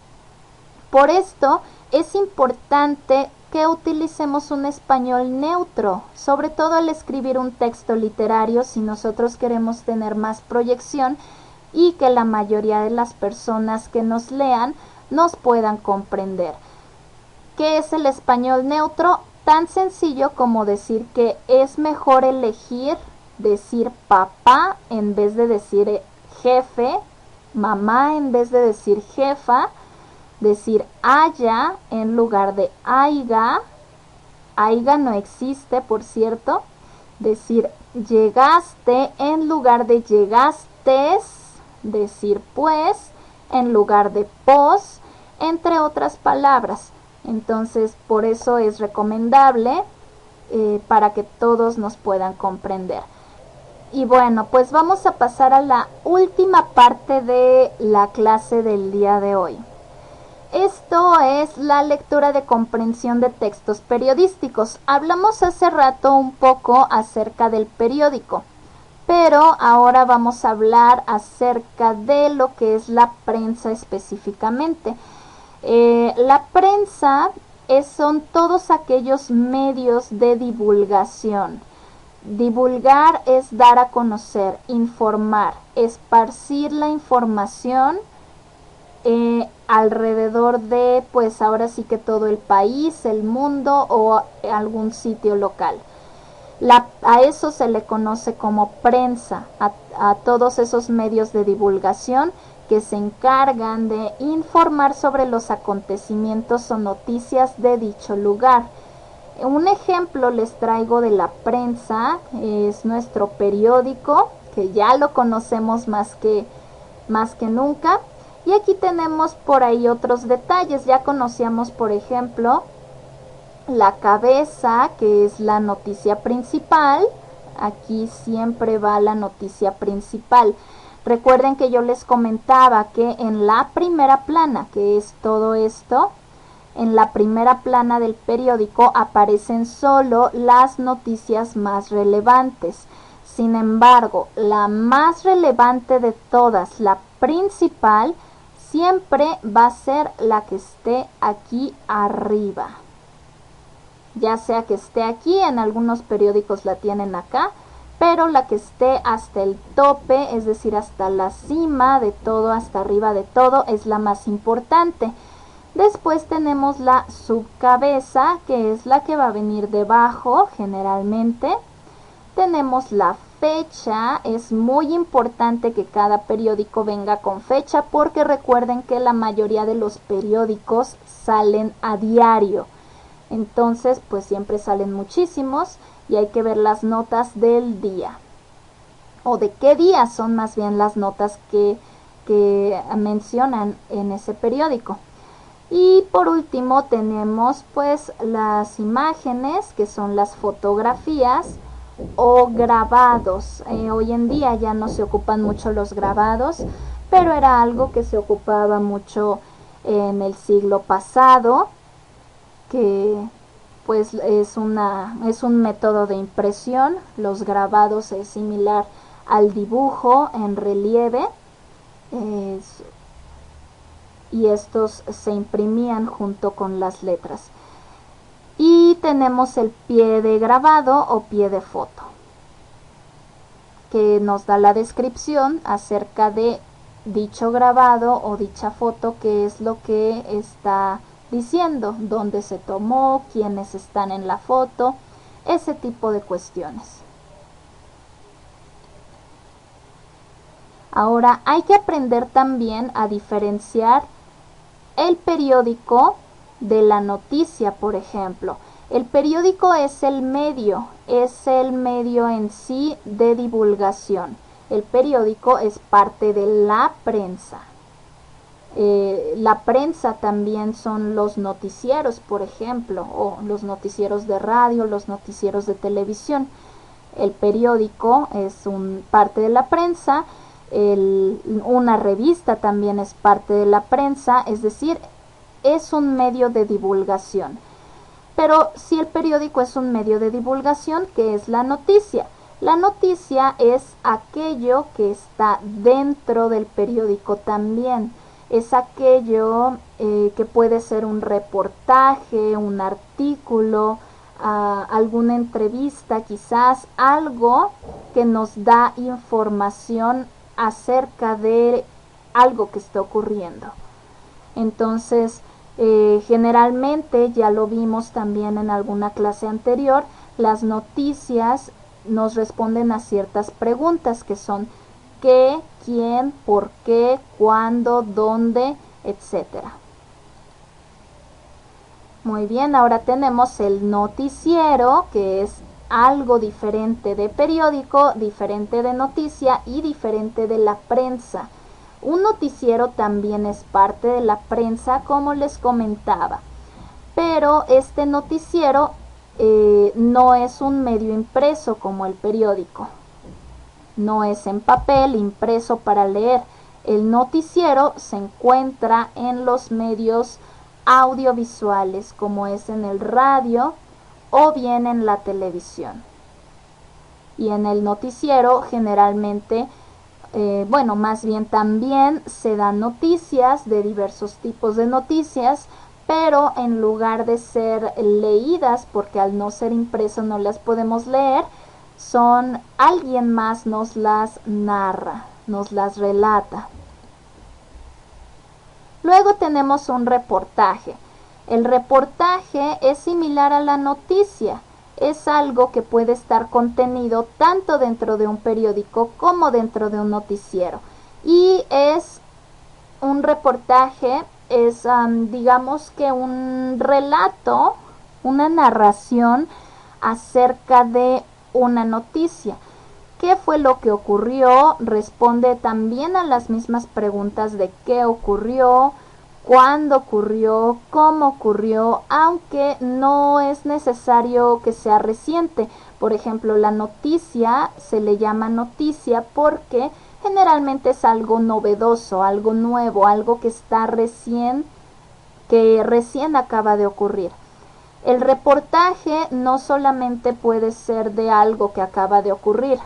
por esto es importante que utilicemos un español neutro, sobre todo al escribir un texto literario, si nosotros queremos tener más proyección y que la mayoría de las personas que nos lean nos puedan comprender. ¿Qué es el español neutro? Tan sencillo como decir que es mejor elegir decir papá en vez de decir jefe, mamá en vez de decir jefa, decir haya en lugar de aiga no existe, por cierto, decir llegaste en lugar de llegastes, decir pues en lugar de pos, entre otras palabras. Entonces, por eso es recomendable para que todos nos puedan comprender. Y bueno, pues vamos a pasar a la última parte de la clase del día de hoy. Esto es la lectura de comprensión de textos periodísticos. Hablamos hace rato un poco acerca del periódico, pero ahora vamos a hablar acerca de lo que es la prensa específicamente. La prensa son todos aquellos medios de divulgación. Divulgar es dar a conocer, informar, esparcir la información alrededor de, pues ahora sí que todo el país, el mundo o algún sitio local. A eso se le conoce como prensa, a todos esos medios de divulgación que se encargan de informar sobre los acontecimientos o noticias de dicho lugar. Un ejemplo les traigo de la prensa, es nuestro periódico, que ya lo conocemos más que nunca. Y aquí tenemos por ahí otros detalles. Ya conocíamos, por ejemplo, la cabeza, que es la noticia principal. Aquí siempre va la noticia principal. Recuerden que yo les comentaba que en la primera plana, que es todo esto, en la primera plana del periódico aparecen solo las noticias más relevantes. Sin embargo, la más relevante de todas, la principal, siempre va a ser la que esté aquí arriba. Ya sea que esté aquí, en algunos periódicos la tienen acá, pero la que esté hasta el tope, es decir, hasta la cima de todo, hasta arriba de todo, es la más importante. Después tenemos la subcabeza, que es la que va a venir debajo generalmente. Tenemos la fecha, es muy importante que cada periódico venga con fecha porque recuerden que la mayoría de los periódicos salen a diario. Entonces, pues siempre salen muchísimos y hay que ver las notas del día. O de qué día son más bien las notas que mencionan en ese periódico. Y por último tenemos pues las imágenes, que son las fotografías o grabados. Hoy en día ya no se ocupan mucho los grabados, pero era algo que se ocupaba mucho en el siglo pasado, que pues es un método de impresión. Los grabados es similar al dibujo en relieve, y estos se imprimían junto con las letras. Y tenemos el pie de grabado o pie de foto, que nos da la descripción acerca de dicho grabado o dicha foto, qué es lo que está diciendo, dónde se tomó, quiénes están en la foto, ese tipo de cuestiones. Ahora hay que aprender también a diferenciar el periódico de la noticia, por ejemplo. El periódico es el medio en sí de divulgación. El periódico es parte de la prensa. La prensa también son los noticieros, por ejemplo, o los noticieros de radio, los noticieros de televisión. El periódico es parte de la prensa. Una revista también es parte de la prensa, es decir, es un medio de divulgación. Pero si el periódico es un medio de divulgación, ¿qué es la noticia? La noticia es aquello que está dentro del periódico también. Es aquello que puede ser un reportaje, un artículo, alguna entrevista, quizás algo que nos da información acerca de algo que está ocurriendo. Entonces, generalmente, ya lo vimos también en alguna clase anterior, las noticias nos responden a ciertas preguntas que son qué, quién, por qué, cuándo, dónde, etcétera. Muy bien, ahora tenemos el noticiero, que es algo diferente de periódico, diferente de noticia y diferente de la prensa. Un noticiero también es parte de la prensa, como les comentaba, pero este noticiero no es un medio impreso como el periódico. No es en papel impreso para leer. El noticiero se encuentra en los medios audiovisuales, como es en el radio o bien en la televisión. Y en el noticiero generalmente, más bien también se dan noticias de diversos tipos de noticias, pero en lugar de ser leídas, porque al no ser impreso no las podemos leer, alguien más nos las narra, nos las relata. Luego tenemos un reportaje. El reportaje es similar a la noticia. Es algo que puede estar contenido tanto dentro de un periódico como dentro de un noticiero. Y es un reportaje, es digamos que un relato, una narración acerca de una noticia. ¿Qué fue lo que ocurrió? Responde también a las mismas preguntas de qué ocurrió, cuándo ocurrió, cómo ocurrió, aunque no es necesario que sea reciente. Por ejemplo, la noticia se le llama noticia porque generalmente es algo novedoso, algo nuevo, algo que recién acaba de ocurrir. El reportaje no solamente puede ser de algo que acaba de ocurrir.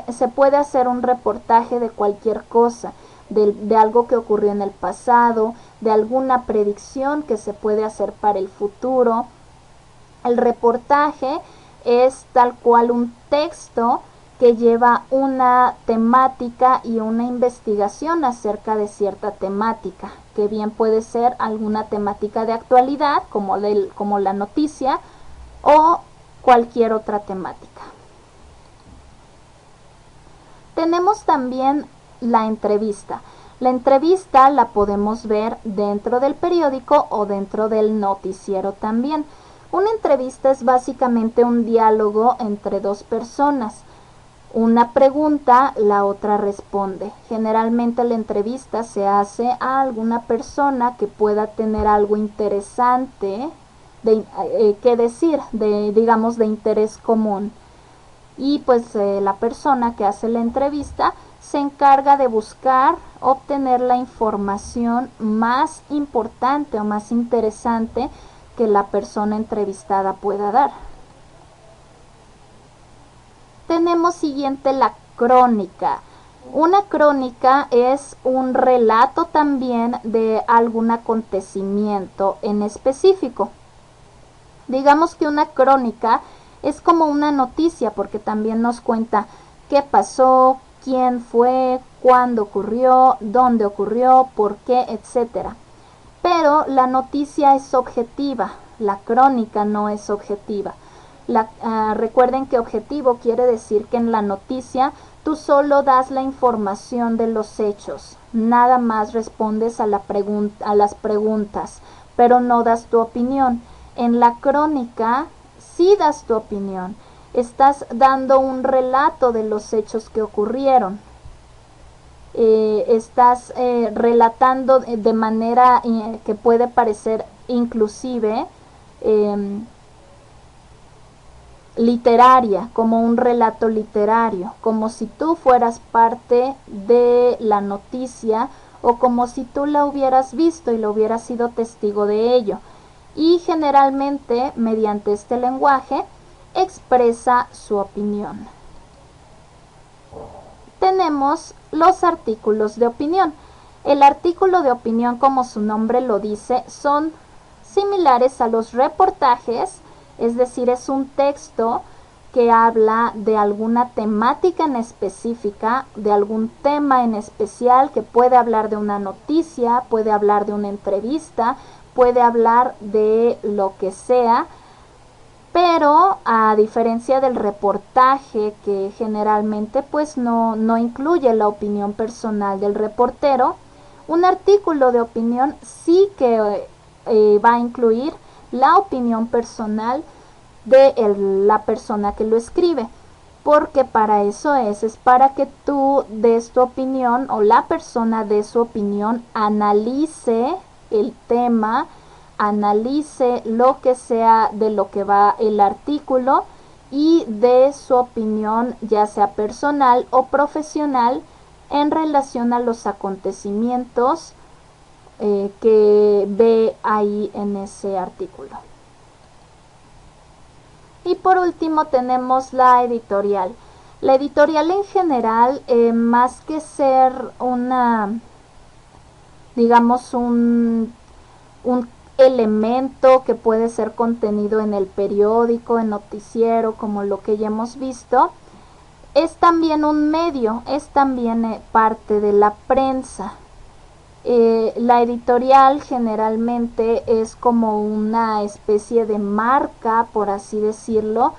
Se puede hacer un reportaje de cualquier cosa, de algo que ocurrió en el pasado, de alguna predicción que se puede hacer para el futuro. El reportaje es tal cual un texto que lleva una temática y una investigación acerca de cierta temática, que bien puede ser alguna temática de actualidad, como la noticia, o cualquier otra temática. Tenemos también la entrevista. La entrevista la podemos ver dentro del periódico o dentro del noticiero también. Una entrevista es básicamente un diálogo entre dos personas. Una pregunta, la otra responde. Generalmente la entrevista se hace a alguna persona que pueda tener algo interesante que decir, digamos de interés común. Y pues la persona que hace la entrevista se encarga de buscar obtener la información más importante o más interesante que la persona entrevistada pueda dar. Tenemos siguiente la crónica. Una crónica es un relato también de algún acontecimiento en específico. Digamos que una crónica es como una noticia porque también nos cuenta qué pasó, quién fue, cuándo ocurrió, dónde ocurrió, por qué, etc. Pero la noticia es objetiva, la crónica no es objetiva. Recuerden que objetivo quiere decir que en la noticia tú solo das la información de los hechos, nada más respondes a las preguntas, pero no das tu opinión. En la crónica sí das tu opinión, estás dando un relato de los hechos que ocurrieron. Estás relatando de manera que puede parecer inclusive literaria, como un relato literario, como si tú fueras parte de la noticia o como si tú la hubieras visto y lo hubieras sido testigo de ello. Y generalmente, mediante este lenguaje, expresa su opinión. Tenemos los artículos de opinión. El artículo de opinión, como su nombre lo dice, son similares a los reportajes, es decir, es un texto que habla de alguna temática en específica, de algún tema en especial, que puede hablar de una noticia, puede hablar de una entrevista, puede hablar de lo que sea, pero a diferencia del reportaje, que generalmente pues no incluye la opinión personal del reportero, un artículo de opinión sí que va a incluir la opinión personal de la persona que lo escribe, porque para eso es para que tú des tu opinión o la persona dé su opinión, analice el tema, analice lo que sea de lo que va el artículo y dé su opinión, ya sea personal o profesional, en relación a los acontecimientos que ve ahí en ese artículo. Y por último tenemos la editorial. La editorial en general, más que ser digamos un elemento que puede ser contenido en el periódico, en noticiero, como lo que ya hemos visto, es también un medio, es también parte de la prensa. La editorial generalmente es como una especie de marca, por así decirlo,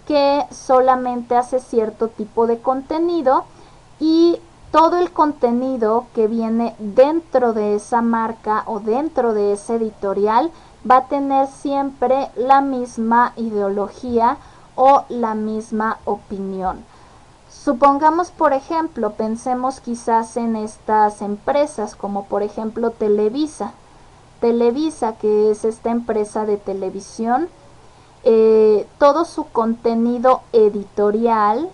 que solamente hace cierto tipo de contenido, y todo el contenido que viene dentro de esa marca o dentro de esa editorial va a tener siempre la misma ideología o la misma opinión. Supongamos, por ejemplo, pensemos quizás en estas empresas como por ejemplo Televisa. Televisa, que es esta empresa de televisión, todo su contenido editorial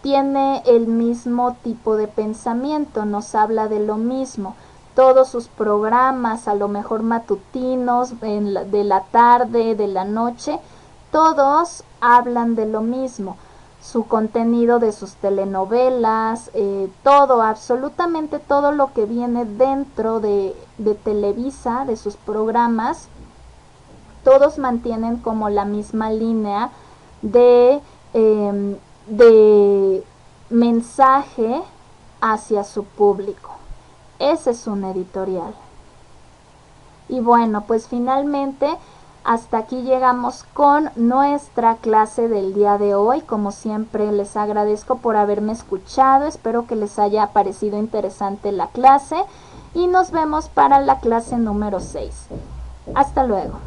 tiene el mismo tipo de pensamiento, nos habla de lo mismo. Todos sus programas, a lo mejor matutinos, de la tarde, de la noche, todos hablan de lo mismo. Su contenido de sus telenovelas, todo, absolutamente todo lo que viene dentro de Televisa, de sus programas, todos mantienen como la misma línea de mensaje hacia su público. Ese es un editorial. Y bueno, pues finalmente hasta aquí llegamos con nuestra clase del día de hoy. Como siempre, les agradezco por haberme escuchado. Espero que les haya parecido interesante la clase y nos vemos para la clase número 6. Hasta luego.